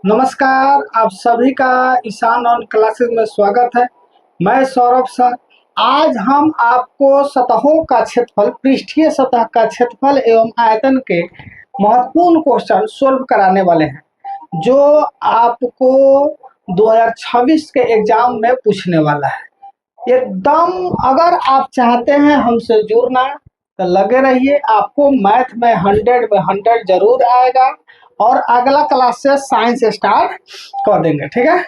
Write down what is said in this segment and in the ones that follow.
नमस्कार, आप सभी का ईशान ऑन क्लासेस में स्वागत है। मैं सौरभ सर। आज हम आपको सतहों का क्षेत्रफल, पृष्ठीय सतह का क्षेत्रफल एवं आयतन के महत्वपूर्ण क्वेश्चन सोल्व कराने वाले हैं, जो आपको 2026 के एग्जाम में पूछने वाला है। एकदम अगर आप चाहते हैं हमसे जुड़ना तो लगे रहिए, आपको मैथ में 100 में 100 जरूर आएगा और अगला क्लास से साइंस स्टार्ट कर देंगे। ठीक है,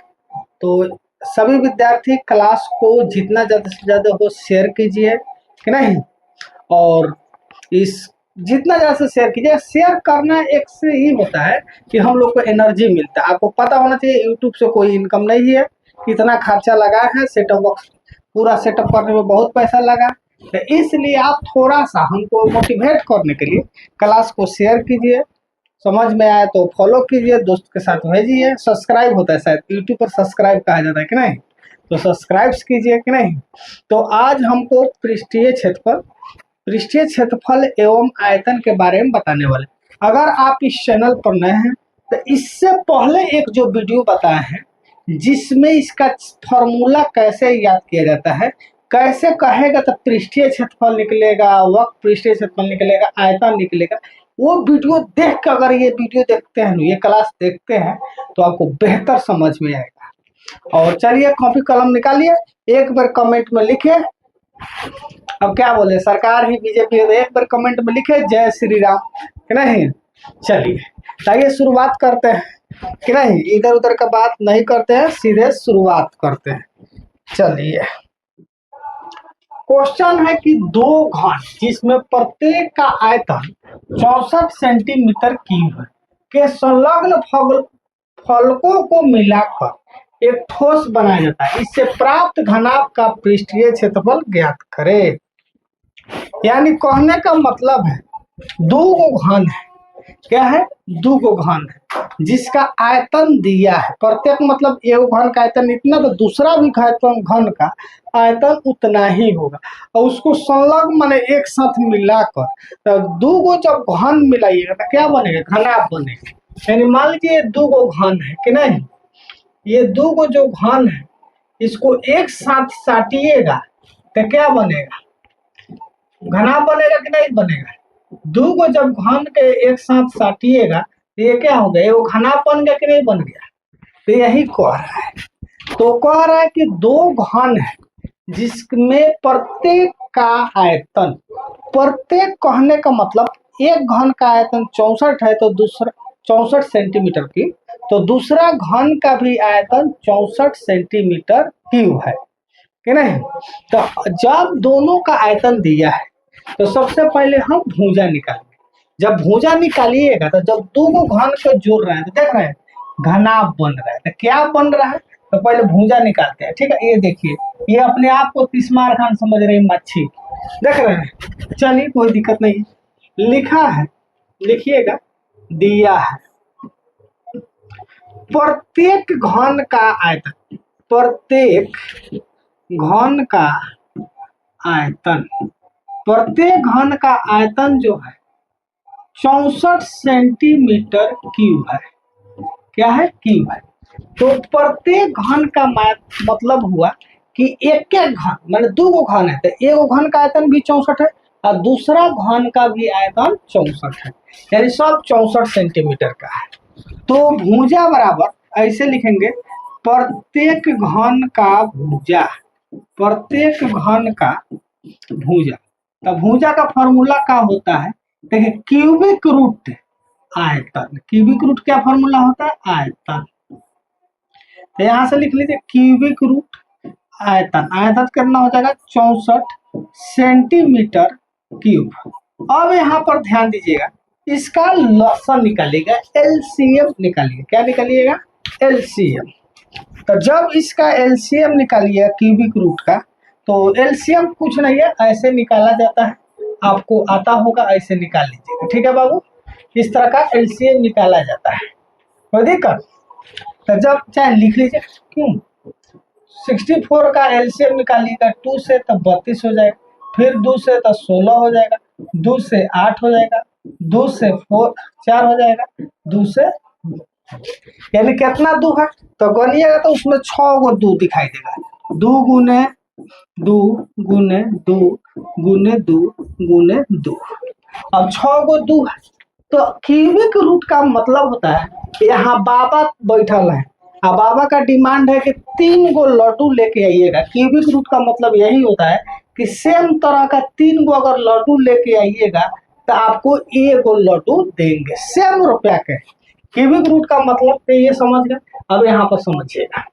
तो सभी विद्यार्थी क्लास को जितना ज़्यादा से ज़्यादा हो शेयर कीजिए कि नहीं, और इस जितना ज़्यादा से शेयर कीजिए। शेयर करना एक से ही होता है कि हम लोग को एनर्जी मिलता है। आपको पता होना चाहिए यूट्यूब से कोई इनकम नहीं है, कितना खर्चा लगा है, सेटअप बॉक्स पूरा सेटअप करने में बहुत पैसा लगा, तो इसलिए आप थोड़ा सा हमको मोटिवेट करने के लिए क्लास को शेयर कीजिए। समझ में आए तो फॉलो कीजिए, दोस्त के साथ भेजिए। सब्सक्राइब होता है, शायद यूट्यूब पर सब्सक्राइब कहा जाता है कि नहीं, तो सब्सक्राइब कीजिए कि नहीं। तो आज हमको पृष्ठीय क्षेत्रफल एवं आयतन के बारे में बताने वाले। अगर आप इस चैनल पर नए हैं तो इससे पहले एक जो वीडियो बताए हैं जिसमें इसका फॉर्मूला कैसे याद किया जाता है, कैसे कहेगा तो पृष्ठीय क्षेत्रफल निकलेगा, वक्र पृष्ठीय क्षेत्रफल निकलेगा, आयतन निकलेगा, वो वीडियो देख कर अगर ये वीडियो देखते हैं, ये क्लास देखते हैं, तो आपको बेहतर समझ में आएगा। और चलिए कॉपी कलम निकालिए, एक बार कमेंट में लिखे। अब क्या बोले, सरकार ही बीजेपी है, तो एक बार कमेंट में लिखे जय श्री राम कि नहीं। चलिए आइए शुरुआत करते हैं कि नहीं, इधर उधर का बात नहीं करते हैं, सीधे शुरुआत करते हैं। चलिए, क्वेश्चन है कि दो घन जिसमें प्रत्येक का आयतन 64 सेंटीमीटर क्यूब है के संलग्न फलकों को मिलाकर एक ठोस बनाया जाता है, इससे प्राप्त घनाभ का पृष्ठीय क्षेत्रफल ज्ञात करें। यानी कहने का मतलब है दो घन है, क्या है, दो घन है जिसका आयतन दिया है। प्रत्येक मतलब एक घन का आयतन इतना, तो दूसरा भी घन का आयतन उतना ही होगा, और उसको संलग्न माने एक साथ मिलाकर, तो दो जब घन मिलाइएगा तो क्या बनेगा, घनाभ बनेगा। यानी मान लीजिए दो घन है कि नहीं, ये दो जो घन है इसको एक साथ साटिएगा तो क्या बनेगा, घनाभ बनेगा कि नहीं बनेगा। दो जब घन के एक साथ साटिएगा तो ये क्या हो गया, वो घनाभ बन गया कि नहीं बन गया। तो यही कह रहा है, तो कह रहा है कि दो घन है जिसमें प्रत्येक का आयतन, प्रत्येक कहने का मतलब एक घन का आयतन 64 है तो दूसरा 64 सेंटीमीटर की, तो दूसरा घन का भी आयतन 64 सेंटीमीटर क्यूब है कि नहीं। तो जब दोनों का आयतन दिया है तो सबसे पहले हम भुजा निकालेंगे। जब भुजा निकालिएगा तो जब दो घन को जोड़ रहे हैं तो देख रहे हैं घनाभ बन रहा है, तो क्या बन रहा है, तो पहले भुजा निकालते हैं। ठीक है, ये देखिए, ये अपने आप को तिस्मार खान समझ रहे हैं, मच्छी देख रहे हैं। चलिए कोई दिक्कत नहीं, लिखा है, लिखिएगा, दिया है प्रत्येक घन का आयतन, प्रत्येक घन का आयतन, प्रत्येक घन का आयतन जो है 64 सेंटीमीटर क्यूब है। क्या है, क्यूब है। तो प्रत्येक घन का मतलब हुआ कि एक एक घन मतलब दो घन है तो एक घन का आयतन भी 64 है और दूसरा घन का भी आयतन 64 है, यानी सब 64 सेंटीमीटर का है। तो भुजा बराबर ऐसे लिखेंगे, प्रत्येक घन का भुजा, प्रत्येक घन का भुजा। तो भुजा का फॉर्मूला क्या होता है, देखिए क्यूबिक रूट आयतन। क्यूबिक रूट क्या फॉर्मूला होता है, आयतन। तो यहां से लिख लीजिए क्यूबिक रूट आयतन, आयतन कितना हो जाएगा 64 सेंटीमीटर क्यूब। अब यहाँ पर ध्यान दीजिएगा, इसका लसन निकालिएगा, एलसीएम निकालिए। क्या निकालिएगा, एलसीएम। तो जब इसका एलसीएम निकालिए क्यूबिक रूट का, तो एलसीएम कुछ नहीं है, ऐसे निकाला जाता है, आपको आता होगा, ऐसे निकाल लीजिएगा। ठीक है बाबू, इस तरह का एलसीएम निकाला जाता है, कोई दिक्कत। तो जब चाहे लिख लीजिए, क्यों 64 का एलसीएम निकालिएगा, 2 से तो 32 हो जाएगा, फिर 2 से तो 16 हो जाएगा, 2 से 8 हो जाएगा, 2 से 4 हो जाएगा, 2 से यानी कितना दू है, तो गनिएगा तो उसमें 6 गो दू दिखाई देगा। 2 गुने 2 गुने 2 गुने 2 गुने 2। अब 6 गो दू है, तो क्यूबिक रूट का मतलब होता है कि यहाँ बाबा बैठल है, अब बाबा का डिमांड है कि 3 गो लड्डू लेके आइएगा। क्यूबिक रूट का मतलब यही होता है कि सेम तरह का 3 गो अगर लड्डू लेके आइएगा तो आपको 1 गो लड्डू देंगे, सेम रुपया के। क्यूबिक रूट का मतलब तो ये समझ गए। अब यहाँ पर समझिएगा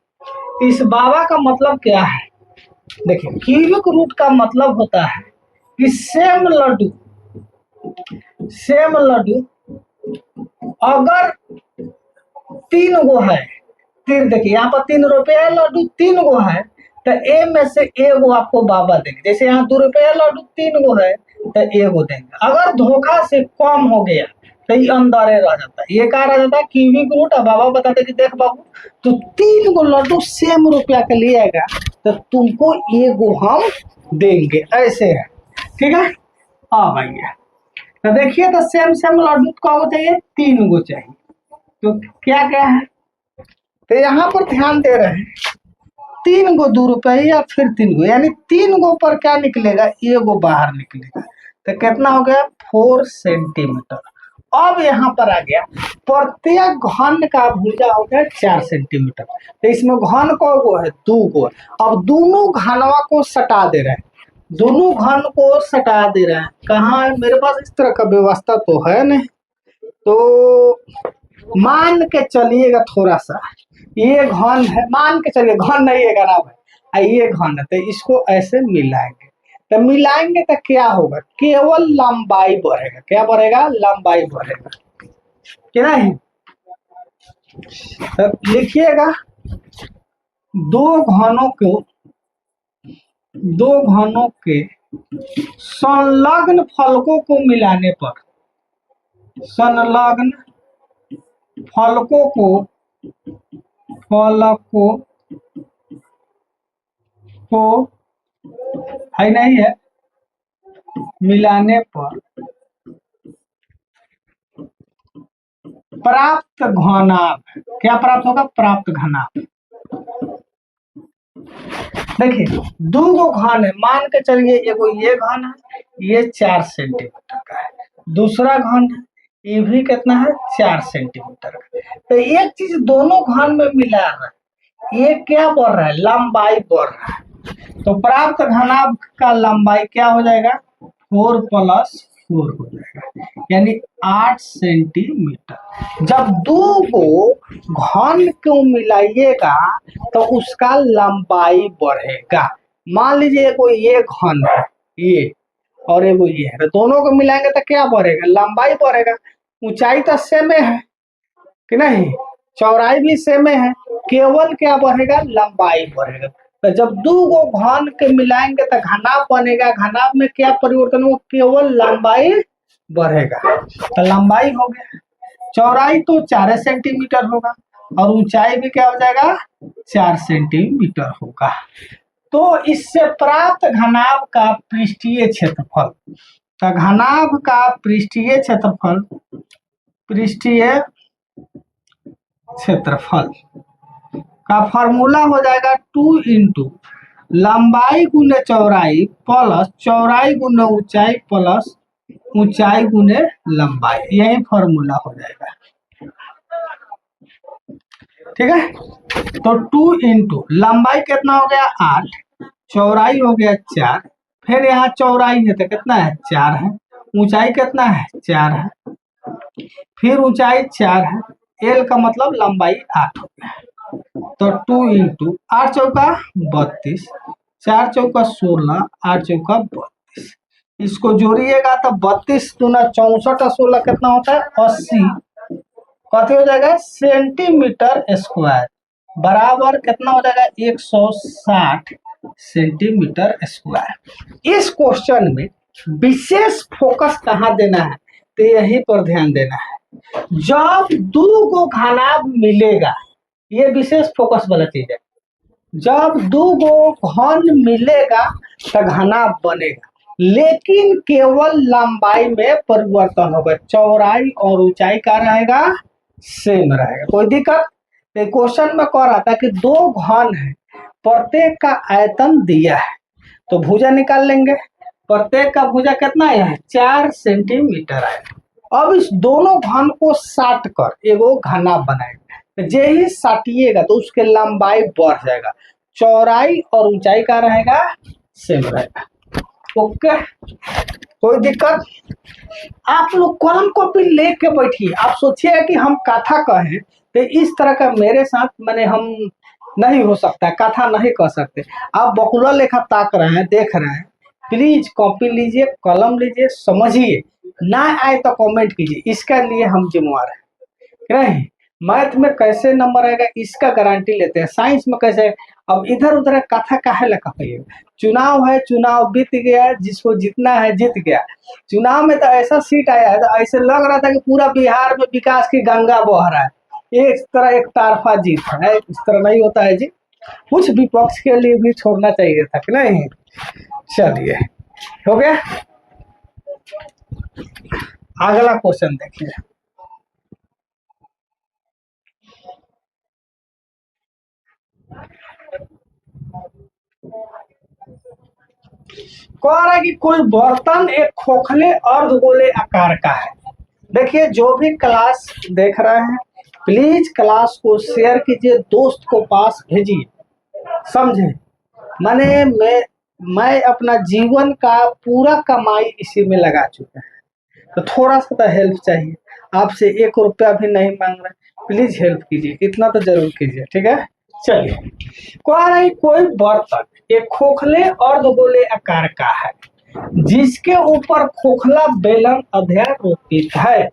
इस बाबा का मतलब क्या है। देखिए क्यूबिक रूट का मतलब होता है कि सेम लड्डू अगर 3 गो है, तीन देखिए यहाँ पर 3 रुपया लड्डू 3 गो है, तो ए में से 1 गो आपको बाबा देंगे। जैसे यहाँ 2 रुपया लड्डू 3 गो है तो 1 गो देंगे। अगर धोखा से कम हो गया तो ये अंदर रह जाता है, ये कहा रह जाता है क्यूबिक रूट। अब बाबा बताते कि देख बाबू तो 3 गो लड्डू सेम रुपया के लिए आएगा तो तुमको 1 गो हम देंगे, ऐसे है। ठीक है। हाँ भैया, तो देखिए तो सेम लड्डू को चाहिए 3 गो चाहिए, तो क्या क्या है, तो यहाँ पर ध्यान दे रहे हैं 3 गो 2 रुपया फिर 3 गो, यानी 3 गो पर क्या निकलेगा, 1 गो बाहर निकलेगा। तो कितना हो गया 4 सेंटीमीटर। अब यहाँ पर आ गया प्रत्येक घन का भुजा हो गया 4 सेंटीमीटर। तो इसमें घन को गो है 2 गो। अब दोनों घनवा को सटा दे रहे हैं, दोनों घन को सटा दे रहे हैं। कहाँ है मेरे पास इस तरह का व्यवस्था तो है नहीं, तो मान के चलिएगा थोड़ा सा, ये घन है, मान के चलिए घन नहीं है ना भाई, ये घन है, तो इसको ऐसे मिलाएंगे। तो मिलाएंगे तो क्या होगा, केवल लंबाई बढ़ेगा। क्या बढ़ेगा, लंबाई बढ़ेगा कि नहीं। तो लिखिएगा दो घनों के संलग्न फलकों को मिलाने पर, संलग्न फलकों को है नहीं है, मिलाने पर प्राप्त घनाभ, क्या प्राप्त होगा, प्राप्त घनाभ। देखिए 2 गो घन है, मान के चलिए एगो ये घन है, ये 4 सेंटीमीटर का है, दूसरा घन है ये भी कितना है 4 सेंटीमीटर का। तो एक चीज दोनों घन में मिला रहा है, ये क्या बढ़ रहा है, लंबाई बढ़ रहा है। तो प्राप्त घनाभ का लंबाई क्या हो जाएगा, 4 + 4 हो जाएगा, यानी 8 सेंटीमीटर। जब 2 को घन को मिलाइएगा तो उसका लंबाई बढ़ेगा। मान लीजिए कोई ये घन है ये और एगो ये है, तो दोनों को मिलाएंगे तो क्या बढ़ेगा, लंबाई बढ़ेगा। ऊंचाई तो सेम है कि नहीं, चौड़ाई भी सेम है, केवल क्या बढ़ेगा, लंबाई बढ़ेगा। तो जब 2 गो घन के मिलाएंगे तो घनाभ बनेगा, घनाभ में क्या परिवर्तन होगा, केवल लंबाई बढ़ेगा। तो लंबाई हो गया, चौड़ाई तो 4 सेंटीमीटर होगा और ऊंचाई भी क्या हो जाएगा 4 सेंटीमीटर होगा। तो इससे प्राप्त घनाभ का पृष्ठीय क्षेत्रफल, तो घनाभ का पृष्ठीय क्षेत्रफल का फॉर्मूला हो जाएगा 2 × लंबाई गुने चौड़ाई प्लस चौड़ाई गुने ऊंचाई प्लस ऊंचाई गुने लंबाई, यही फॉर्मूला हो जाएगा। ठीक है। तो 2 × लंबाई कितना हो गया 8, चौड़ाई हो गया 4, फिर यहाँ चौड़ाई है तो कितना है 4 है, ऊंचाई कितना है 4 है, फिर ऊंचाई 4 है, एल का मतलब लंबाई 8 हो गया। तो 2 × 8 चौका 32, 4 चौका 16, 8 चौका 32, इसको जोड़िएगा तो 32 दूना 64 और 16 कितना होता है 80, कथी हो जाएगा सेंटीमीटर स्क्वायर, बराबर कितना हो जाएगा 160 सेंटीमीटर स्क्वायर। इस क्वेश्चन में विशेष फोकस कहाँ देना है, तो यही पर ध्यान देना है। जब 2 गो घनाभ मिलेगा, ये विशेष फोकस वाला चीज है, जब 2 गो घन मिलेगा तो घनाभ बनेगा, लेकिन केवल लंबाई में परिवर्तन होगा, चौड़ाई और ऊंचाई का रहेगा सेम रहेगा। कोई दिक्कत? क्वेश्चन में कह रहा था कि दो घन है, प्रत्येक का आयतन दिया है, तो भुजा निकाल लेंगे। प्रत्येक का भुजा कितना है? 4 सेंटीमीटर है। अब इस दोनों घन को साट कर एगो घना बनाएगा। जे ही साटिएगा तो उसके लंबाई बढ़ जाएगा, चौड़ाई और ऊंचाई का रहेगा सेम रहेगा। ओके, कोई दिक्कत? आप लोग कलम कॉपी लेके बैठिए। आप सोचिएगा कि हम कथा कहें तो इस तरह का मेरे साथ मैंने हम नहीं हो सकता, कथा नहीं कह सकते। आप बकुला लेखा ताक रहे हैं, देख रहे हैं, प्लीज कॉपी लीजिए, कलम लीजिए, समझिए। ना आए तो कमेंट कीजिए, इसका लिए हम जिम्मेवार हैं। नहीं, मैथ में कैसे नंबर आएगा इसका गारंटी लेते हैं, साइंस में कैसे। अब इधर उधर कथा काहे लगा पाइए? चुनाव है, चुनाव बीत गया, जिसको जीतना है जीत गया। चुनाव में तो ऐसा सीट आया है, तो ऐसे लग रहा था कि पूरा बिहार में विकास की गंगा बह रहा है, एक तरह एक तारफा जीत है। इस तरह नहीं होता है जी, कुछ विपक्ष के लिए भी छोड़ना चाहिए था कि नहीं। चलिए, हो गया। अगला क्वेश्चन देखिए। कह रहा है कि कोई बर्तन एक खोखले अर्धगोले आकार का है। देखिए, जो भी क्लास देख रहे हैं प्लीज क्लास को शेयर कीजिए, दोस्त को पास भेजिए, समझे। मैंने मैं अपना जीवन का पूरा कमाई इसी में लगा चुका है, तो थोड़ा सा तो हेल्प चाहिए। आपसे 1 रुपया भी नहीं मांग रहा, प्लीज हेल्प कीजिए, इतना तो जरूर कीजिए, ठीक है। चलिए, कह रही कोई बर्तन एक खोखले अर्धगोले आकार का है, जिसके ऊपर खोखला बेलन अध्यारोपित है।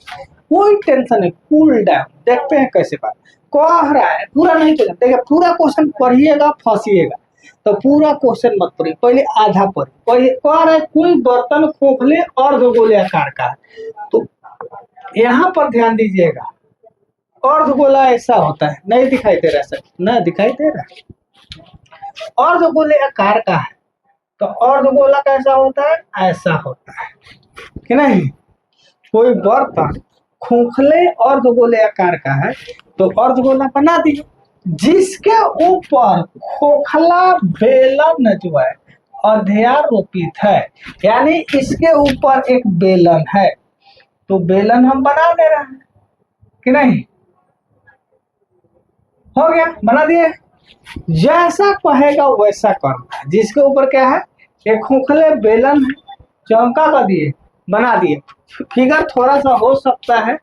कोई टेंशन नहीं, कूल डाउन। देखते हैं कैसे बात कह रहा है। पूरा नहीं पढ़ना, देखिए पूरा क्वेश्चन पढ़िएगा फंसिएगा, तो पूरा क्वेश्चन मत पढ़िए, पहले आधा पढ़िए। पहले कह रहा है कोई बर्तन खोखले अर्धगोले आकार का है, तो यहाँ पर ध्यान दीजिएगा, अर्धगोला ऐसा होता है, नहीं दिखाई दे रहा सर, ना दिखाई दे रहा। अर्धगोले आकार का है, तो अर्धगोला कैसा होता है? ऐसा होता है कि नहीं। कोई बर्तन खोखले अर्धगोले आकार का है, तो अर्धगोला बना दिए, जिसके ऊपर खोखला बेलन जो है अध्यारोपित है, यानी इसके ऊपर एक बेलन है, तो बेलन हम बना दे रहे हैं कि नहीं। हो गया, बना दिए। जैसा कहेगा वैसा करना है। जिसके ऊपर क्या है? एक खोखले बेलन है, चौका कर दिए, बना दिए। फिगर थोड़ा सा हो सकता है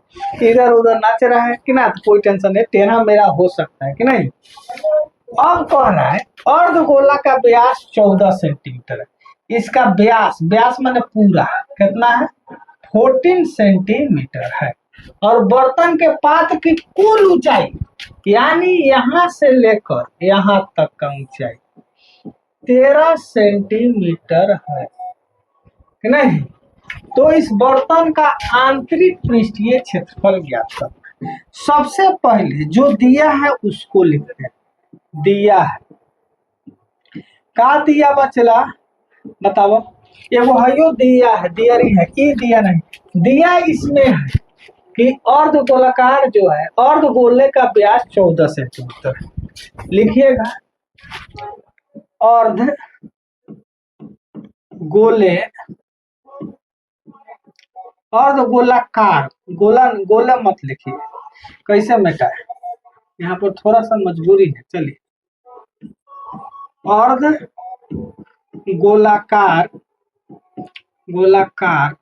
इधर उधर नाच रहा है कि ना, तो कोई टेंशन नहीं, टेढ़ा मेरा हो सकता है कि नहीं। अब कह रहा है अर्धगोला का व्यास 14 सेंटीमीटर है। इसका व्यास, व्यास माने पूरा कितना है? 14 सेंटीमीटर है। और बर्तन के पात्र की कुल ऊंचाई, यानी यहां से लेकर यहां तक का ऊंचाई 13 सेंटीमीटर है कि नहीं। तो इस बर्तन का आंतरिक पृष्ठीय क्षेत्रफल ज्ञात करना है। सबसे पहले जो दिया है उसको लिखते हैं। दिया है का दिया बचला, बताओ। एगो हयो दिया है, दियरी है, ई दिया नहीं। दिया इसमें है कि अर्धगोलाकार जो है, अर्धगोले का व्यास 14 सेंटीमीटर है। लिखिएगा अर्ध गोले, अर्धगोलाकार, गोला गोला मत लिखिए, कैसे मिटा है, यहाँ पर थोड़ा सा मजबूरी है। चलिए, अर्ध गोलाकार, गोलाकार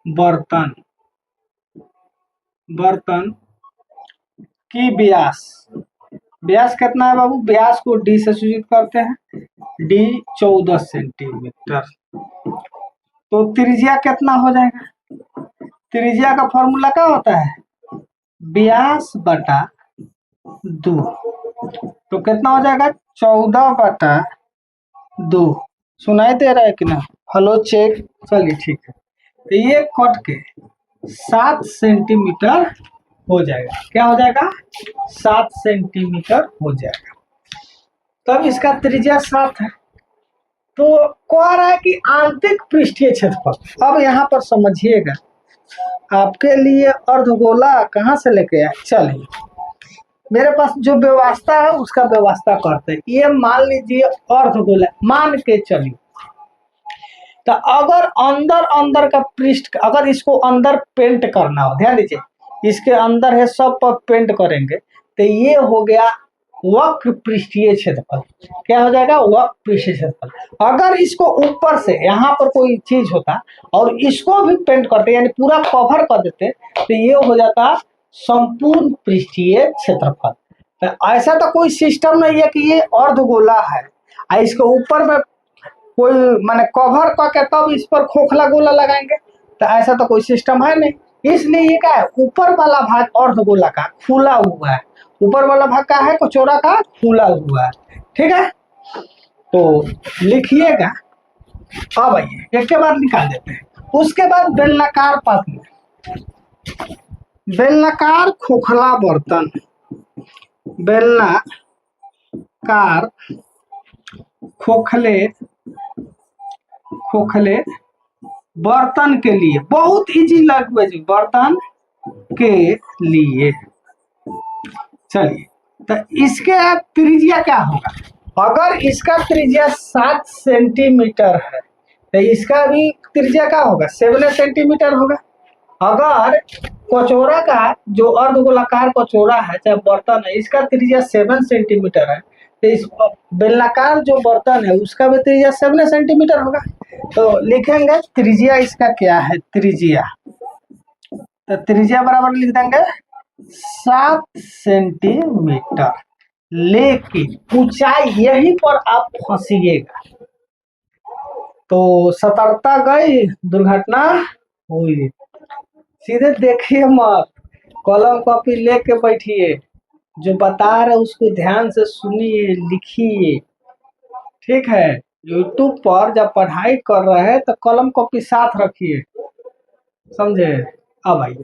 बर्तन, बर्तन की व्यास, व्यास कितना है बाबू? व्यास को डी से सूचित करते हैं, डी 14 सेंटीमीटर। तो त्रिज्या कितना हो जाएगा? त्रिज्या का फॉर्मूला क्या होता है? व्यास बटा 2, तो कितना हो जाएगा? 14 बटा 2। सुनाई दे रहा है कि ना? Hello check. चलिए ठीक है, तो ये कट के 7 सेंटीमीटर हो जाएगा। क्या हो जाएगा? 7 सेंटीमीटर हो जाएगा। तब इसका त्रिज्या 7 है। तो कह रहा है कि आंतरिक पृष्ठीय क्षेत्रफल। अब यहाँ पर समझिएगा, आपके लिए अर्धगोला कहाँ से लेके आए। चलिए मेरे पास जो व्यवस्था है उसका व्यवस्था करते हैं। ये मान लीजिए अर्धगोला मान के चलिए, तो अगर अंदर अंदर का पृष्ठ, अगर इसको अंदर पेंट करना हो, ध्यान दीजिए इसके अंदर है सब पर पेंट करेंगे, तो ये हो गया वक्र पृष्ठीय क्षेत्रफल। क्या हो जाएगा, वक्र पृष्ठीय क्षेत्रफल। अगर इसको ऊपर से यहाँ पर कोई चीज होता और इसको भी पेंट करते यानी पूरा कवर कर देते, तो ये हो जाता संपूर्ण पृष्ठीय क्षेत्रफल। तो ऐसा तो कोई सिस्टम नहीं है कि ये अर्धगोला है और इसके ऊपर में कोई माने कवर करके तब इस पर खोखला गोला लगाएंगे, तो ऐसा तो कोई सिस्टम है नहीं। इसलिए ये क्या है, ऊपर वाला भाग अर्धगोला का खुला हुआ है, ऊपर वाला भाग का है कचौड़ा का खुला हुआ है। ठीक है, तो लिखिएगा। अब आइए एक के बाद निकाल देते हैं। उसके बाद बेलनाकार पात्र, बेलनाकार खोखला बर्तन, बेलनाकार खोखले खोखले बर्तन के लिए, बहुत इजी लैंग्वेज, बर्तन के लिए। चलिए तो इसके त्रिज्या क्या होगा, अगर इसका त्रिज्या 7 सेंटीमीटर है तो इसका भी त्रिज्या क्या होगा, 7 सेंटीमीटर होगा। अगर कचौड़ा का जो अर्धगोलाकार कचौड़ा है चाहे बर्तन है, इसका त्रिज्या 7 सेंटीमीटर है, तो इस बेलनाकार जो बर्तन है उसका भी त्रिज्या 7 सेंटीमीटर होगा। तो लिखेंगे त्रिज्या इसका क्या है, त्रिज्या, तो त्रिज्या बराबर लिख देंगे 7 सेंटीमीटर। लेकिन ऊंचाई यहीं पर आप फंसिएगा, तो सतर्कता गई दुर्घटना हुई। सीधे देखिए मत, कलम कॉपी लेके बैठिए, जो बता रहे उसको ध्यान से सुनिए, लिखिए। ठीक है, यूट्यूब पर जब पढ़ाई कर रहे हैं तो कलम कॉपी साथ रखिए, समझे। अब आइए,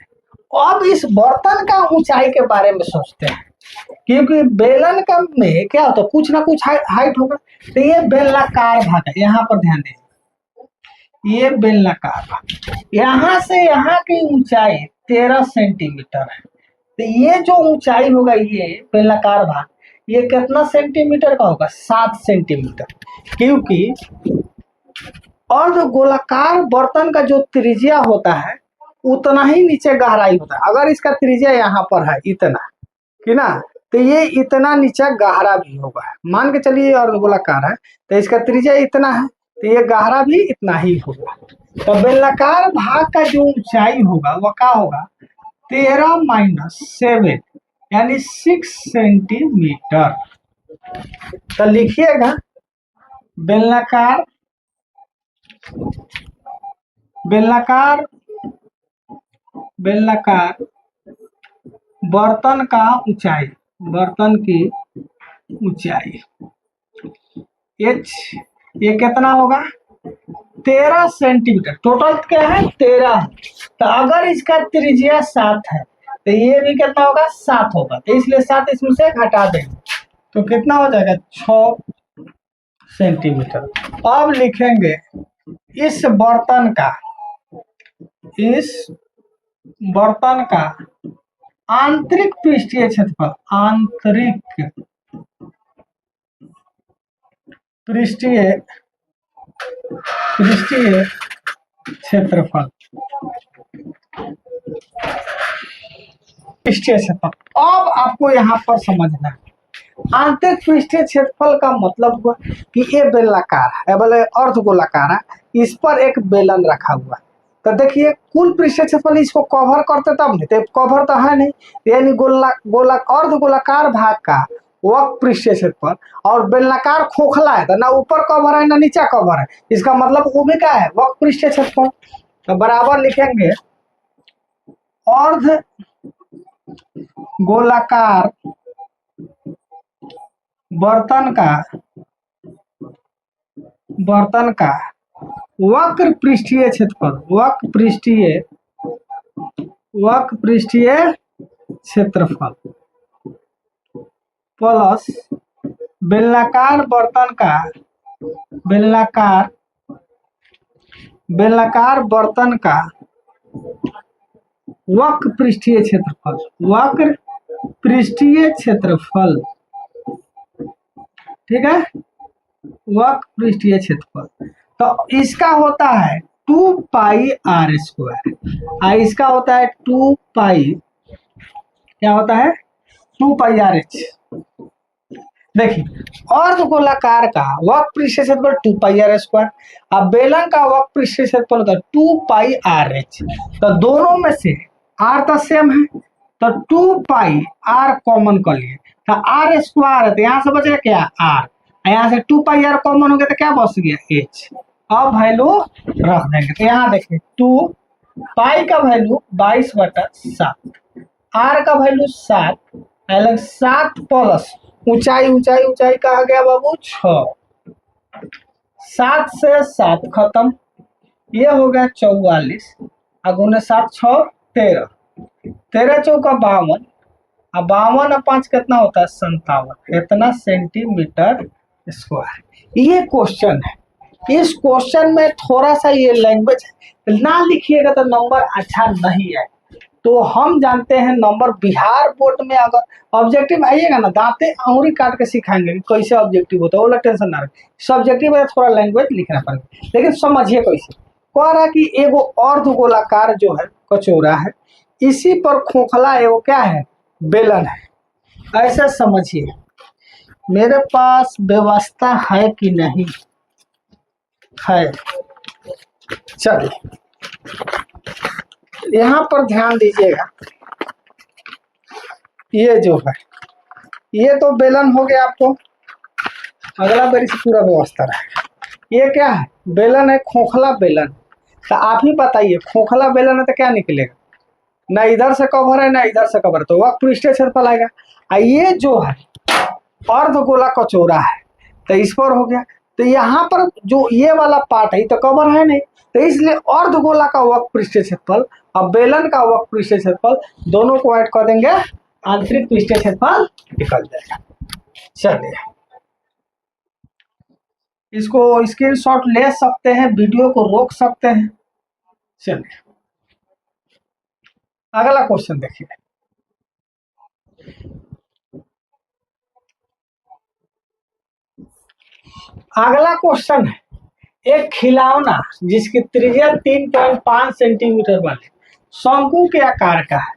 अब इस बर्तन का ऊंचाई के बारे में सोचते हैं, क्योंकि बेलन का में क्या होता है, कुछ ना कुछ हाइट होगा। तो ये बेलनाकार भाग है, यहाँ पर ध्यान दीजिए, ये बेलनाकार भाग, यहाँ से यहाँ की ऊंचाई 13 सेंटीमीटर है। तो ये जो ऊंचाई होगा ये बेलनाकार भाग, ये कितना सेंटीमीटर का होगा, 7 सेंटीमीटर। क्योंकि अर्धगोलाकार बर्तन का जो त्रिज्या होता है उतना ही नीचे गहराई होता है। अगर इसका त्रिज्या यहाँ पर है इतना कि ना, तो ये इतना नीचे गहरा भी होगा। मान के चलिए अर्धगोलाकार है तो इसका त्रिज्या इतना है, तो ये गहरा भी इतना ही होगा। तो बेलनाकार भाग का जो ऊंचाई होगा वह क्या होगा, 13 - 7 यानी 6 सेंटीमीटर। तो लिखिएगा बेलनाकार बेलनाकार बेलनाकार बर्तन का ऊंचाई, बर्तन की ऊंचाई h ये कितना होगा, 13 सेंटीमीटर। टोटल क्या है 13। तो अगर इसका त्रिज्या 7 है तो ये भी कितना होगा, 7 होगा। तो इसलिए 7 इसमें से घटा देंगे तो कितना हो जाएगा, 6 सेंटीमीटर। अब लिखेंगे इस बर्तन का आंतरिक पृष्ठीय क्षेत्रफल, आंतरिक पृष्ठीय क्षेत्रफल, पृष्ठीय क्षेत्रफल। अब आपको यहाँ पर समझना है, आंतरिक पृष्ठीय क्षेत्रफल का मतलब हुआ कि ये बेलनाकार है, बोले अर्धगोलाकार है, इस पर एक बेलन रखा हुआ है। तो देखिए कुल पृष्ठीय क्षेत्रफल इसको कवर करते तब नहीं, तो कवर तो है नहीं, यानी अर्धगोलाकार भाग का वक्र पृष्ठीय क्षेत्रफल, और बेलनाकार खोखला है तो ना ऊपर कवर है ना नीचा कवर है, इसका मतलब वो भी क्या है, वक्र पृष्ठीय क्षेत्रफल। तो बराबर लिखेंगे अर्ध गोलाकार बर्तन का वक्र पृष्ठीय क्षेत्रफल, वक्र पृष्ठीय क्षेत्रफल प्लस बेलनाकार बर्तन का वक्र पृष्ठीय क्षेत्रफल, वक्र पृष्ठीय क्षेत्रफल, ठीक है, वक्र पृष्ठीय क्षेत्रफल। तो इसका होता है 2πr², और इसका होता है 2π, क्या होता है 2πrh। देखिए, अर्धगोलाकार का वक्र पृष्ठीय क्षेत्रफल 2πr², अब बेलन का वक्र पृष्ठीय क्षेत्रफल होता है 2πrh। तो दोनों में से r तो सेम है, तो 2πr कॉमन कर लिए, तो r² है, तो यहाँ से बचेगा क्या r, यहाँ से 2πr कॉमन हो गया तो क्या बच गया h। अब वैल्यू रख देंगे, तो यहाँ देखिए 2π का वैल्यू 22/7, r का वैल्यू 7, अलग 7 प्लस ऊंचाई, ऊंचाई ऊंचाई कहा गया बाबू 6, 7 से 7 खत्म, ये हो गया 44, अगुने 7 6 13, 13 चौका 52, अब 52 और 5 कितना होता है 57, इतना सेंटीमीटर स्क्वायर। ये क्वेश्चन है, इस क्वेश्चन में थोड़ा सा ये लैंग्वेज ना लिखिएगा तो नंबर अच्छा नहीं है। तो हम जानते हैं नंबर बिहार बोर्ड में अगर ऑब्जेक्टिव आइएगा ना, दांते अंगुरी काट के सिखाएंगे कि कैसे ऑब्जेक्टिव होता है, वो टेंशन ना रहे। सब्जेक्टिव है थोड़ा लैंग्वेज लिखना पड़ेगा, लेकिन समझिए कैसे। कह रहा है कि एगो अर्धगोलाकार जो है कचौरा है, इसी पर खोखला एगो क्या है बेलन है, ऐसा समझिए। मेरे पास व्यवस्था है कि नहीं है, चलिए यहाँ पर ध्यान दीजिएगा। ये जो है ये तो बेलन हो गया, आपको अगला बारी से पूरा व्यवस्था रहेगा। ये क्या है बेलन है, खोखला बेलन। तो आप ही बताइए खोखला बेलन है तो क्या निकलेगा, ना इधर से कवर है ना इधर से कवर है, तो वक्र पृष्ठीय क्षेत्रफल आएगा। ये जो है अर्धगोला कचौरा है, तो इस पर हो गया। तो यहाँ पर जो ये वाला पार्ट है तो कवर है नहीं, तो इसलिए अर्धगोला का वक्र पृष्ठीय क्षेत्रफल और बेलन का वक्र पृष्ठीय क्षेत्रफल दोनों को ऐड कर देंगे, आंतरिक पृष्ठीय क्षेत्रफल निकल जाएगा। चलिए इसको स्क्रीनशॉट ले सकते हैं, वीडियो को रोक सकते हैं। चलिए अगला क्वेश्चन देखिए। अगला क्वेश्चन है, एक खिलौना जिसकी त्रिज्या 3.5 सेंटीमीटर वाले शंकु के आकार का है,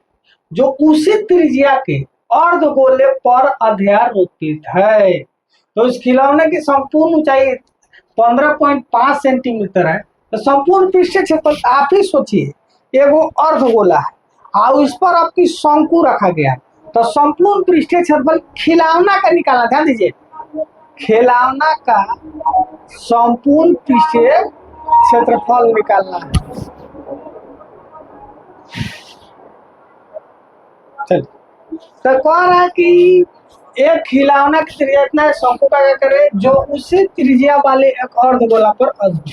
जो उसी त्रिज्या के अर्धगोले पर अध्यारोपित है। तो इस खिलौने की संपूर्ण ऊंचाई 15.5 सेंटीमीटर है। तो संपूर्ण पृष्ठीय क्षेत्रफल आप ही सोचिए, एगो अर्धगोला है और इस पर आपकी शंकु रखा गया है, तो संपूर्ण पृष्ठीय क्षेत्रफल खिलौना का निकालना, ध्यान दीजिए, खिलौना का संपूर्ण पृष्ठीय क्षेत्रफल निकालना है। चलिए तो कह रहा है कि एक खिलौना की त्रिज्या इतना है, शंकु का क्या करे जो उसी त्रिज्या वाले एक अर्धगोला पर अद्भुत।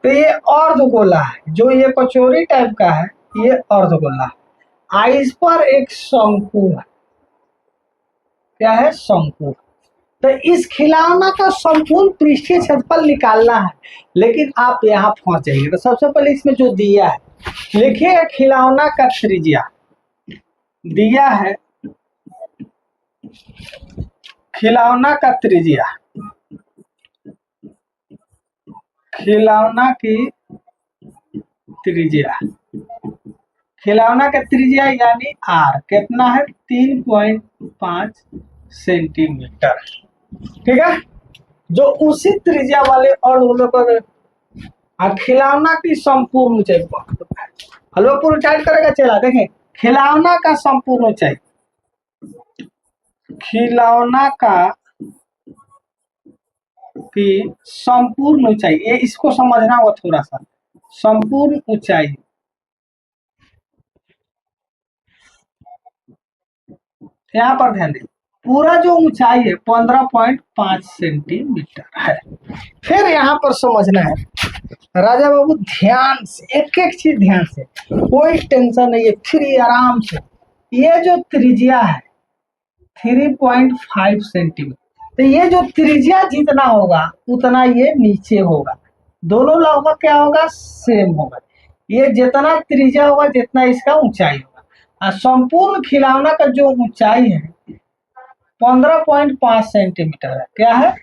तो ये अर्धगोला है, जो ये कचौरी टाइप का है, ये अर्धगोला है, इस पर एक शंकु है, क्या है शंकु। तो इस खिलौना का संपूर्ण पृष्ठीय क्षेत्रफल निकालना है, लेकिन आप यहाँ फंस जाइए। तो सबसे पहले इसमें जो दिया है लिखिए, खिलौना का त्रिज्या दिया है, खिलौना का त्रिज्या, खिलौना की त्रिज्या, खिलौना का त्रिज्या यानी आर कितना है 3.5 सेंटीमीटर, ठीक है, जो उसी त्रिज्या वाले और खिलौना की संपूर्ण ऊंचाई हलवा पूरी टाइट करेगा। चला देखें खिलौना का संपूर्ण ऊंचाई, खिलौना का की संपूर्ण ऊंचाई, ये इसको समझना होगा थोड़ा सा। संपूर्ण ऊंचाई यहाँ पर ध्यान दें, पूरा जो ऊंचाई है 15.5 सेंटीमीटर है। फिर यहाँ पर समझना है राजा बाबू, ध्यान से एक एक चीज ध्यान से, कोई टेंशन नहीं है, फिर आराम से। ये जो त्रिज्या है 3.5 सेंटीमीटर, तो ये जो त्रिज्या जितना होगा उतना ये नीचे होगा, दोनों लगभग क्या होगा सेम होगा। ये जितना त्रिज्या होगा जितना इसका ऊंचाई होगा, और संपूर्ण खिलौना का जो ऊंचाई है 15.5 सेंटीमीटर है। क्या है?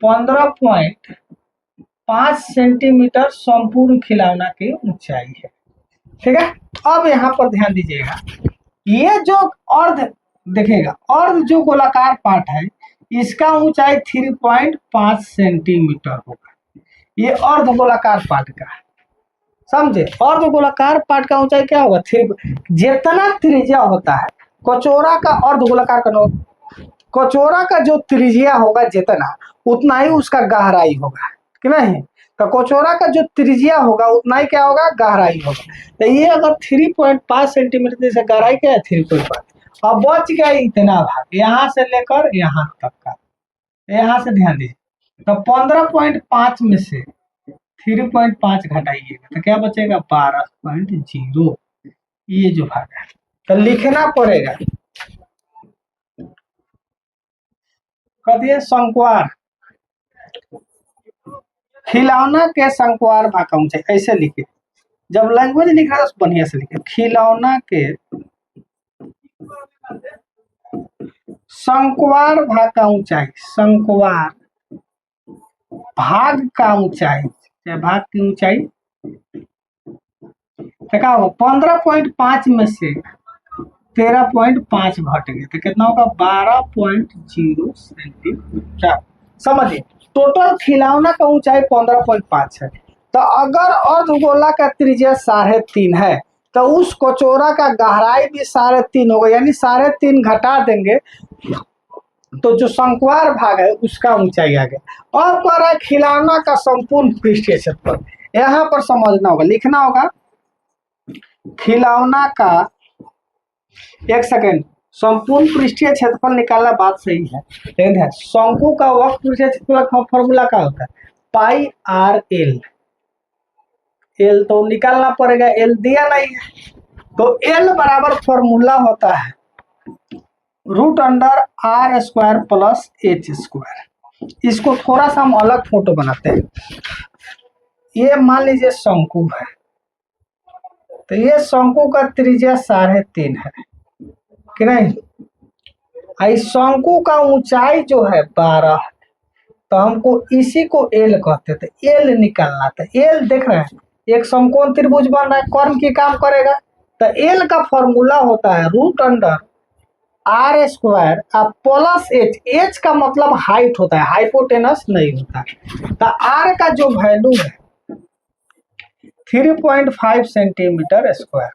15.5 सेंटीमीटर संपूर्ण खिलौना की ऊंचाई है। ठीक है। अब यहाँ पर ध्यान दीजिएगा, ये जो अर्ध देखिएगा, अर्ध जो गोलाकार पार्ट है इसका ऊंचाई 3.5 सेंटीमीटर होगा। ये अर्ध गोलाकार पार्ट का, समझे? अर्ध गोलाकार पार्ट का ऊंचाई क्या होगा? जितना त्रिज्या होता है कचौरा का, अर्ध गोलाकार का कचौरा का जो त्रिज्या होगा जितना, उतना ही उसका गहराई होगा कि नहीं? तो कचौरा का जो त्रिज्या होगा उतना ही क्या होगा? गहराई होगा। तो ये अगर 3.5 सेंटीमीटर, जैसे गहराई क्या है 3.5, अब बच गया इतना भाग यहाँ से लेकर यहाँ तक का। यहाँ से ध्यान दीजिए, तो 15.5 में से 3.5 घटाइएगा तो क्या बचेगा? 12.0। ये जो भाग है तो लिखना पड़ेगा, कहते शंक्वार खिलौना के शंक्वार भाग का ऊंचाई। ऐसे लिखे, जब लैंग्वेज लिख रहा है तो बढ़िया से लिखे, खिलौना के शंक्वार भाग का ऊंचाई, शंक्वार भाग का ऊंचाई, भाग की ऊंचाई क्या होगा? 15.5 में से 13.5 घट गया तो कितना होगा? 12.0 सेंटीमीटर। समझिए, टोटल खिलौना का ऊंचाई 15.5 है। तो अगर अर्धगोला का त्रिज्या 3.5 है तो उस कचौरा का गहराई भी 3.5 होगा, यानी 3.5 घटा देंगे तो जो शंक्वार भाग है उसका ऊंचाई आ गया। अब कह रहा है खिलौना का संपूर्ण पृष्ठीय क्षेत्रफल। यहाँ पर समझना होगा, लिखना होगा खिलौना का, एक सेकेंड, संपूर्ण पृष्ठीय क्षेत्रफल निकालना बात सही है, लेकिन है शंकु का वक्र पृष्ठीय क्षेत्रफल का फॉर्मूला क्या होता है? पाई आर एल। एल तो निकालना पड़ेगा, एल दिया नहीं है, तो एल बराबर फॉर्मूला होता है √r² प्लस h²। इसको थोड़ा सा हम अलग फोटो बनाते हैं। ये मान लीजिए शंकु है, तो ये शंकु का त्रिज्या 3.5 है कि नहीं? इस शंकु का ऊंचाई जो है 12, तो हमको इसी को एल कहते थे, एल निकालना था। एल देख रहे हैं, एक समकोण त्रिभुज बन रहा है, कौन की काम करेगा? तो एल का फॉर्मूला होता है √r² प्लस h। h का मतलब हाइट होता है, हाइपोटेनस नहीं होता है। तो r का जो वैल्यू है 3.5 सेंटीमीटर स्क्वायर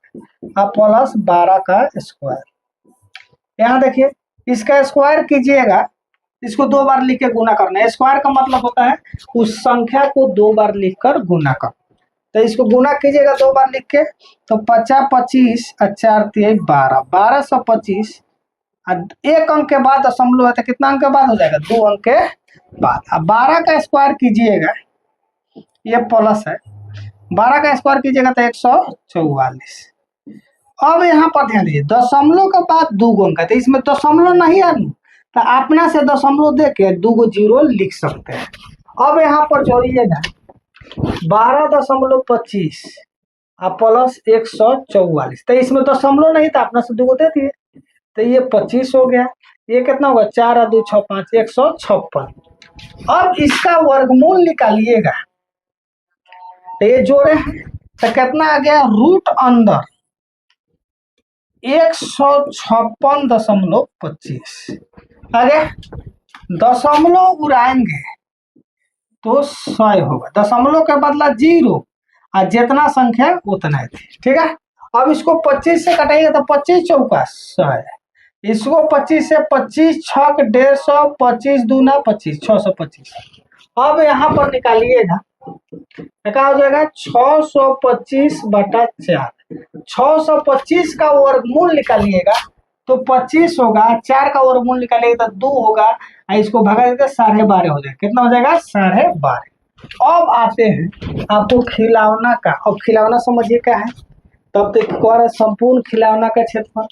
और प्लस 12 का स्क्वायर। यहाँ देखिए, इसका स्क्वायर कीजिएगा, इसको 2 बार लिख के गुना करना है। स्क्वायर का मतलब होता है उस संख्या को 2 बार लिखकर गुना कर। तो इसको गुना कीजिएगा 2 बार लिख के, तो 50 25 और 4 3 12, 1225। एक अंक के बाद दशमलव है तो कितना अंक के बाद हो जाएगा? 2 अंक के बाद। अब 12 का स्क्वायर कीजिएगा, ये प्लस है, 12 का स्क्वायर कीजिएगा तो 144। अब यहाँ पर ध्यान दीजिए, दशमलव के बाद 2 अंक है, तो इसमें दशमलव नहीं है तो अपना से दशमलव दे के 2 जीरो लिख सकते हैं। अब यहाँ पर जोड़िएगा 12.25 और प्लस 144, तो इसमें दशमलव नहीं था, अपना से 2 दे दिए तो ये 25 हो गया। ये कितना होगा? 4 और 2 6 5, 156। अब इसका वर्गमूल निकालिएगा, तो ये जोड़े तो कितना आ गया? रूट अंदर 156.25 आ गया। दशमलव उड़ाएंगे तो 100 होगा, दशमलव के बदला 0 और जितना संख्या उतना है। ठीक है। अब इसको 25 से कटाइएगा तो 25 चौका 100 है। इसको 25 से 25 छक 150, 25 दूना 25, 625। अब यहाँ पर निकालिएगा, क्या हो जाएगा? 625/4। 625 का वर्गमूल निकालिएगा तो 25 होगा, 4 का वर्गमूल निकालिएगा तो 2 होगा, इसको भगा देते 12.5 हो जाएगा। कितना हो जाएगा? 12.5। अब आते हैं आपको खिलौना का। अब खिलौना समझिए क्या है। तब तक कह रहे संपूर्ण खिलौना का क्षेत्रफल,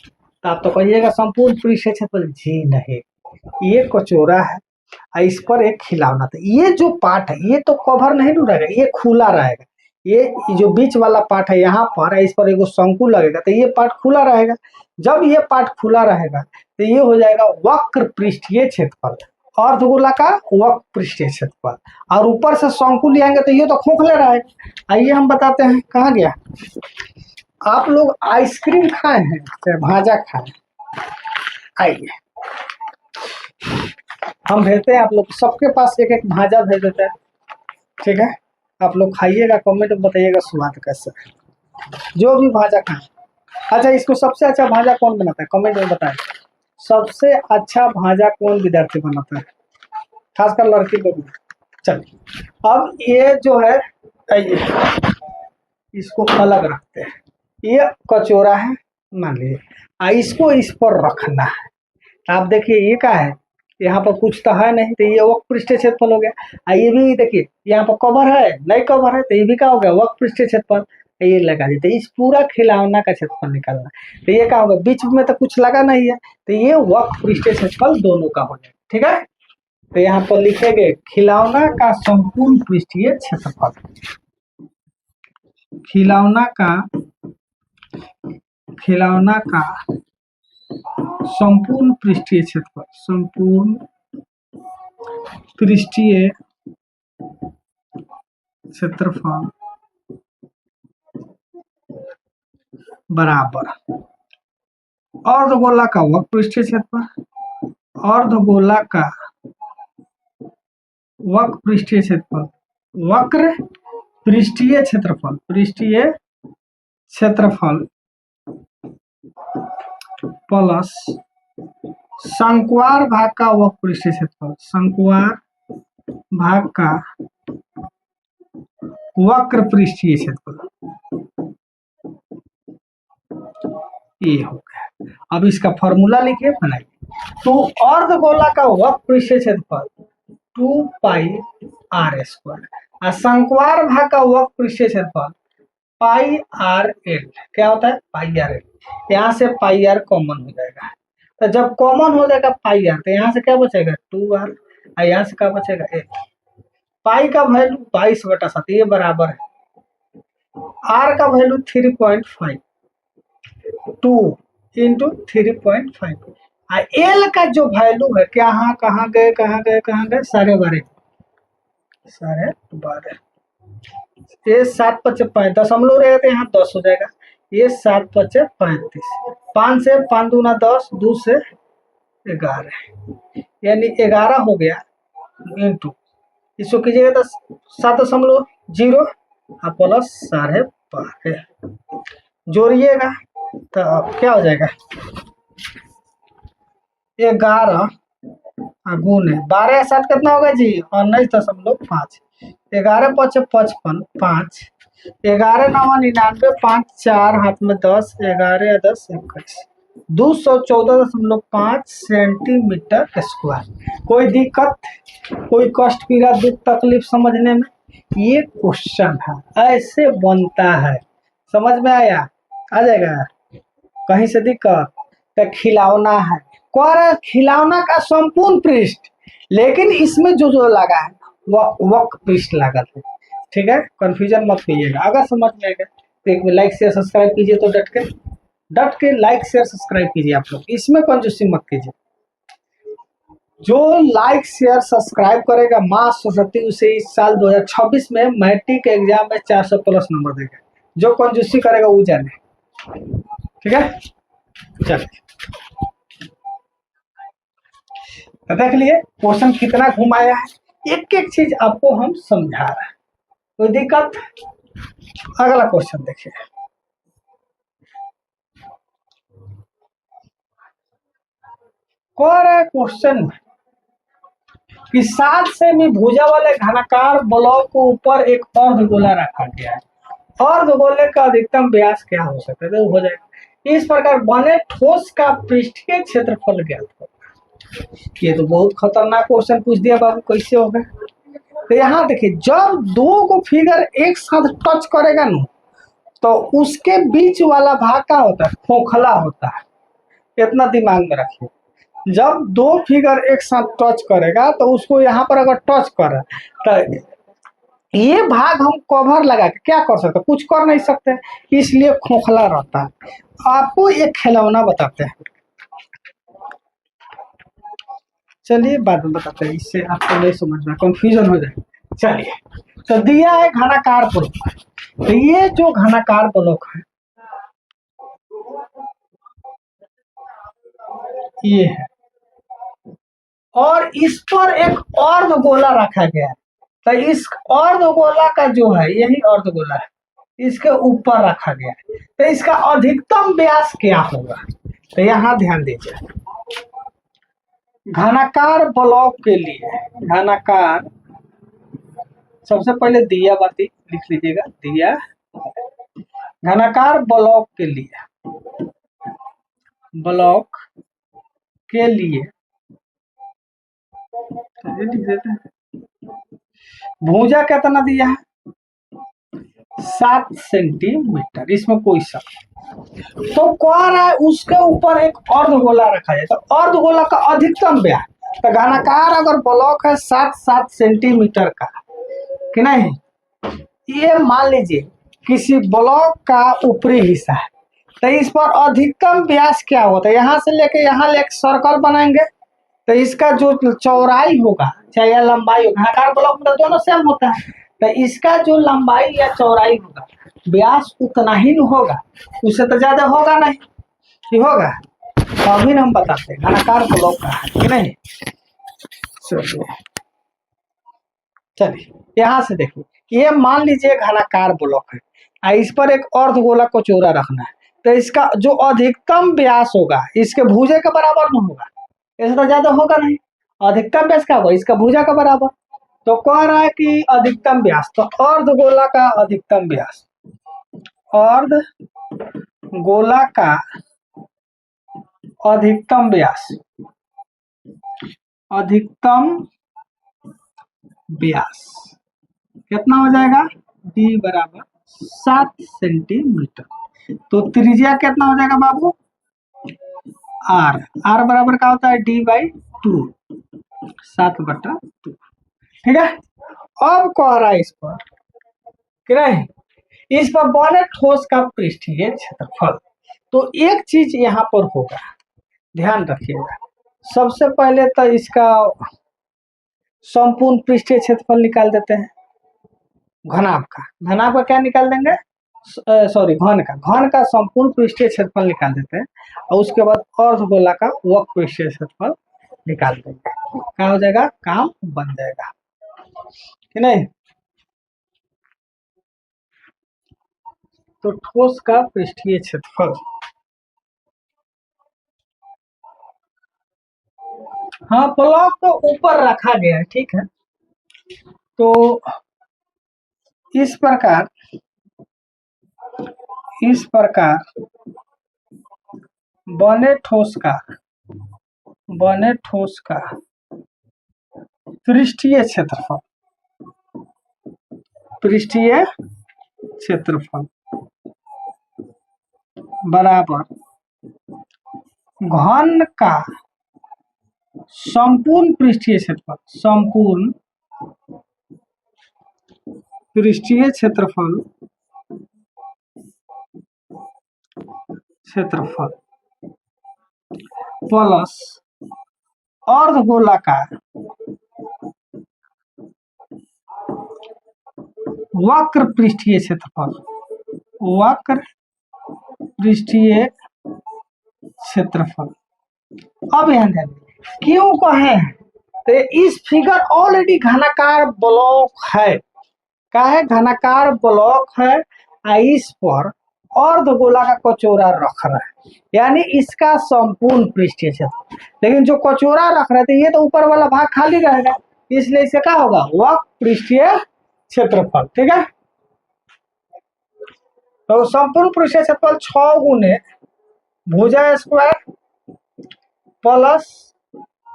तो आप तो कहिएगा संपूर्ण पृष्ठीय क्षेत्रफल। जी नहीं, ये कचौरा है और इस पर एक खिलौना था। ये जो पार्ट है ये तो कवर नहीं रहेगा, ये खुला रहेगा। ये जो बीच वाला पार्ट है यहाँ पर, इस पर एगो शंकु लगेगा तो ये पार्ट खुला रहेगा। जब ये पार्ट खुला रहेगा तो ये हो जाएगा वक्र पृष्ठीय क्षेत्रफल, अर्धगोला का वक्र पृष्ठीय क्षेत्रफल। और ऊपर से शंकु ले आएंगे तो ये तो खोखले रहेगा। आइए हम बताते हैं, कहाँ गया। आप लोग आइसक्रीम खाए हैं या भाजा खाए? आइए हम भेजते हैं, आप लोग सबके पास एक एक भाजा भेज देते हैं, ठीक है। आप लोग खाइएगा, कमेंट में बताइएगा स्वाद कैसा है, जो भी भाजा खाए। अच्छा, इसको सबसे अच्छा भाजा कौन बनाता है, कमेंट में बताएं। सबसे अच्छा भाजा कौन विद्यार्थी बनाता है, खासकर लड़की लोग। चलिए अब ये जो है, ये इसको अलग रखते हैं। ये कचोरा है मान लीजिए, इसको इस पर रखना है। आप देखिए ये क्या है, यहाँ पर कुछ तो है नहीं, तो ये वक्र पृष्ठीय क्षेत्रफल हो गया। ये भी देखिए यहाँ पर कवर है, नहीं कवर है, तो ये भी क्या हो गया, वक्र पृष्ठीय क्षेत्रफल। ये लगा दी, तो इस पूरा खिलौना का क्षेत्रफल निकालना। तो ये क्या होगा, बीच में तो कुछ लगा नहीं है, तो ये वक्र पृष्ठीय क्षेत्रफल दोनों का हो जाएगा, ठीक है। तो यहाँ पर लिखेंगे खिलौना का संपूर्ण पृष्ठीय क्षेत्रफल, खिलौना का संपूर्ण पृष्ठीय क्षेत्रफल, संपूर्ण पृष्ठीय क्षेत्रफल बराबर अर्धगोला का वक्र पृष्ठीय क्षेत्रफल, अर्धगोला का वक्र पृष्ठीय क्षेत्रफल, वक्र पृष्ठीय क्षेत्रफल, पृष्ठीय क्षेत्रफल प्लस शंक्वार भाग का वक्र पृष्ठीय क्षेत्रफल, शंक्वार भाग का वक्र पृष्ठीय क्षेत्रफल। ये हो गया। अब इसका फॉर्मूला लिखिए, बनाइए। तो अर्धगोला का वक्र पृष्ठीय क्षेत्रफल 2 पाई r स्क्वायर, और शंक्वार भाग का वक्र पृष्ठीय क्षेत्रफल पाई आर एल। क्या होता है, पाई आर एल। यहाँ से पाई आर कॉमन हो जाएगा, तो जब कॉमन हो जाएगा पाई आर, तो यहाँ से क्या बचेगा 2r, और यहाँ से क्या बचेगा एल। पाई का वैल्यू 22/7, ये बराबर है आर का वैल्यू 3.5, 2 इंटू 3.5, एल का जो वैल्यू है, क्या कहाँ गए सारे 12, ये 7 पचे 5 दशमलव रहेगा, यहाँ 10 हो जाएगा। ये 7 पचे 35, 5 से 5 दूना 10, 2 से 11, यानी 11 हो गया इंटू, इसको कीजिएगा तो 7.0 प्लस 12.5 जोड़िएगा तो क्या हो जाएगा, 11 गुने 12 7 कितना होगा जी, 19.5, 11 पचे 55, 5, 11 9 99, 5 4 हाथ में 10, 11 10 21, 214.5 सेंटीमीटर स्क्वायर। कोई दिक्कत, कोई कष्ट पीड़ा दुख तकलीफ समझने में? ये क्वेश्चन है, ऐसे बनता है, समझ में आया? आ जाएगा, कहीं से दिक्कत? तो खिलौना है, खिलौना का संपूर्ण पृष्ठ, लेकिन इसमें जो जो लगा है वह वक्र पृष्ठ लागत है, ठीक है। कंफ्यूजन मत कीजिएगा। अगर समझ में आएगा तो एक लाइक शेयर सब्सक्राइब कीजिए, तो डट के लाइक शेयर सब्सक्राइब कीजिए। आप लोग इसमें कंजूसी मत कीजिए। जो लाइक शेयर सब्सक्राइब करेगा माँ सरस्वती उसे इस साल 2026 में मैट्रिक एग्जाम में 400 प्लस नंबर देगा। जो कंजूसी करेगा वो जाने, ठीक है। चलिए तो देख लिए क्वेश्चन कितना घुमाया है, एक एक चीज आपको हम समझा रहे हैं, कोई दिक्कत? अगला क्वेश्चन देखिए, क्वेश्चन कि 7 सेमी भुजा वाले घनाकार ब्लॉक के ऊपर एक अर्धगोला रखा गया है, अर्धगोले का अधिकतम व्यास क्या हो सकता है, तो हो जाएगा इस प्रकार बने ठोस का पृष्ठीय क्षेत्रफल ज्ञात करो। ये तो बहुत खतरनाक क्वेश्चन पूछ दिया बाबू, कैसे होगा? तो यहाँ देखिए, जब दो को फिगर एक साथ टच करेगा ना, तो उसके बीच वाला भाग क्या होता है, खोखला होता है। इतना दिमाग में रखिए, जब दो फिगर एक साथ टच करेगा तो उसको यहाँ पर अगर टच करे तो ये भाग हम कवर लगा के क्या कर सकते, कुछ कर नहीं सकते, इसलिए खोखला रहता है। आपको एक खिलौना बताते हैं, चलिए बाद में बताते हैं, इससे आपको नहीं समझ में कंफ्यूजन हो जाए। चलिए, तो दिया है घनाकार ब्लॉक, तो ये जो घनाकार ब्लॉक है ये है, और इस पर एक अर्धगोला रखा गया है। तो इस अर्धगोला का जो है, यही अर्धगोला है, इसके ऊपर रखा गया है। तो इसका अधिकतम व्यास क्या होगा, तो यहाँ ध्यान दीजिए। घनाकार ब्लॉक के लिए, घनाकार, सबसे पहले दिया बाती लिख लीजिएगा, दिया घनाकार ब्लॉक के लिए, ब्लॉक के लिए लिख देते हैं, भुजा कितना दिया है 7 सेंटीमीटर, इसमें कोई शक। तो कह रहा है उसके ऊपर एक अर्धगोला रखा जाए, तो अर्धगोला का अधिकतम व्यास, तो घनाकार अगर ब्लॉक है 7 सेंटीमीटर का, कि नहीं, ये मान लीजिए किसी ब्लॉक का ऊपरी हिस्सा है, तो इस पर अधिकतम व्यास क्या होता है, यहाँ से लेके यहाँ ले एक सर्कल बनाएंगे, तो इसका जो चौड़ाई होगा चाहे या लंबाई होगा, घनाकार ब्लॉक में दोनों सेम होता है, तो इसका जो लंबाई या चौड़ाई होगा, व्यास उतना ही होगा, उससे तो ज्यादा होगा नहीं, कि होगा। तो अभी हम बताते हैं घनाकार ब्लॉक का है कि नहीं। चलिए यहाँ से देखिए, ये मान लीजिए घनाकार ब्लॉक है, इस पर एक अर्धगोला को चौड़ा रखना है, तो इसका जो अधिकतम व्यास होगा इसके भुजा के बराबर नहीं होगा, इससे तो ज्यादा होगा नहीं, अधिकतम व्यास क्या होगा इसका भुजा का बराबर। तो कह रहा है कि अधिकतम व्यास, तो अर्धगोला का अधिकतम व्यास, अर्धगोला का अधिकतम व्यास, अधिकतम व्यास कितना हो जाएगा, डी बराबर 7 सेंटीमीटर। तो त्रिज्या कितना हो जाएगा बाबू, आर, आर बराबर क्या होता है d/2, 7/2, ठीक है। अब कह रहा है इस पर, कि नहीं, इस पर बने ठोस का पृष्ठीय क्षेत्रफल। तो एक चीज यहाँ पर होगा, ध्यान रखिएगा, सबसे पहले तो इसका संपूर्ण पृष्ठीय क्षेत्रफल निकाल देते हैं, घनाभ का क्या निकाल देंगे, सॉरी घन का संपूर्ण पृष्ठीय क्षेत्रफल निकाल देते हैं, और उसके बाद अर्धगोला का वक्र पृष्ठीय क्षेत्रफल निकाल देंगे, क्या हो जाएगा, काम बन जाएगा कि नहीं। तो ठोस का पृष्ठीय क्षेत्रफल, हाँ ब्लॉक को ऊपर रखा गया है, ठीक है। तो इस प्रकार बने ठोस का पृष्ठीय क्षेत्रफल बराबर घन का संपूर्ण पृष्ठीय क्षेत्रफल प्लस अर्धगोलाकार वक्र पृष्ठीय क्षेत्रफल। अब यहाँ ध्यान क्यों कहे, तो इस फिगर ऑलरेडी घनाकार ब्लॉक है, क्या है, घनाकार ब्लॉक है, इस पर अर्धगोला का कचौरा रख रहा है, यानी इसका संपूर्ण पृष्ठीय क्षेत्र, लेकिन जो कचौरा रख रहे थे ये तो ऊपर वाला भाग खाली रहेगा, इसलिए इसे क्या होगा, वक्र पृष्ठीय क्षेत्रफल, ठीक है। तो संपूर्ण पृष्ठीय क्षेत्रफल 6 गुने भुजा स्क्वायर प्लस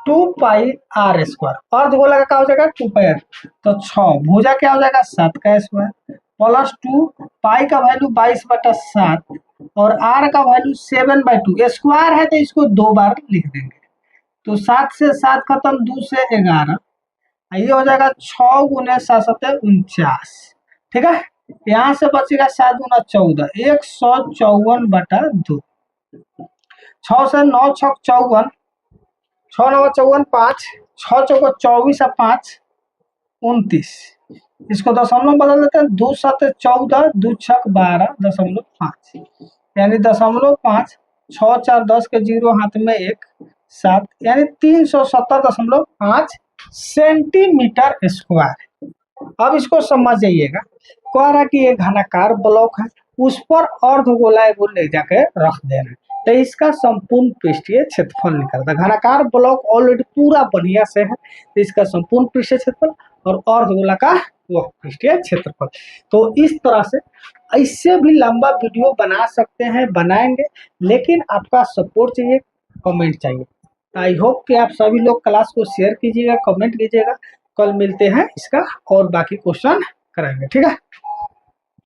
2πr², अर्धगोला का क्या हो जाएगा 2πr, तो 6 भुजा क्या हो जाएगा 7 का स्क्वायर प्लस 2 पाई का वैल्यू 22/7 और r का वैल्यू 7/2, स्क्वायर है तो इसको 2 बार लिख देंगे, तो 7 से 7 खत्म, 2 से 11, ये हो जाएगा 6 गुने 7 7 49। ठीक है, यहाँ से बचेगा 7 गुना 14, 154/2। 6 से 9 छक 54, 6 9 54 5, 6 चौको 24 और 5 29। इसको दशमलव बदल देते हैं, 2 7 14, 2 छक 12.5, यानी 0.5, 6 4 10 के 0 हाथ में 1 7, यानी 370.5 सेंटीमीटर स्क्वायर। अब इसको समझ जाइएगा, कह रहा कि ये घनाकार ब्लॉक है, उस पर अर्धगोला एगो ले जाके रख देना, तो इसका संपूर्ण पृष्ठीय क्षेत्रफल निकलता है। घनाकार ब्लॉक ऑलरेडी पूरा बढ़िया से है, तो इसका संपूर्ण पृष्ठीय क्षेत्रफल और अर्धगोला का वह पृष्ठीय क्षेत्रफल। तो इस तरह से इससे भी लंबा वीडियो बना सकते हैं, बनाएंगे, लेकिन आपका सपोर्ट चाहिए, कमेंट चाहिए। आई होप कि आप सभी लोग क्लास को शेयर कीजिएगा, कमेंट कीजिएगा। कल मिलते हैं, इसका और बाकी क्वेश्चन करेंगे। ठीक है।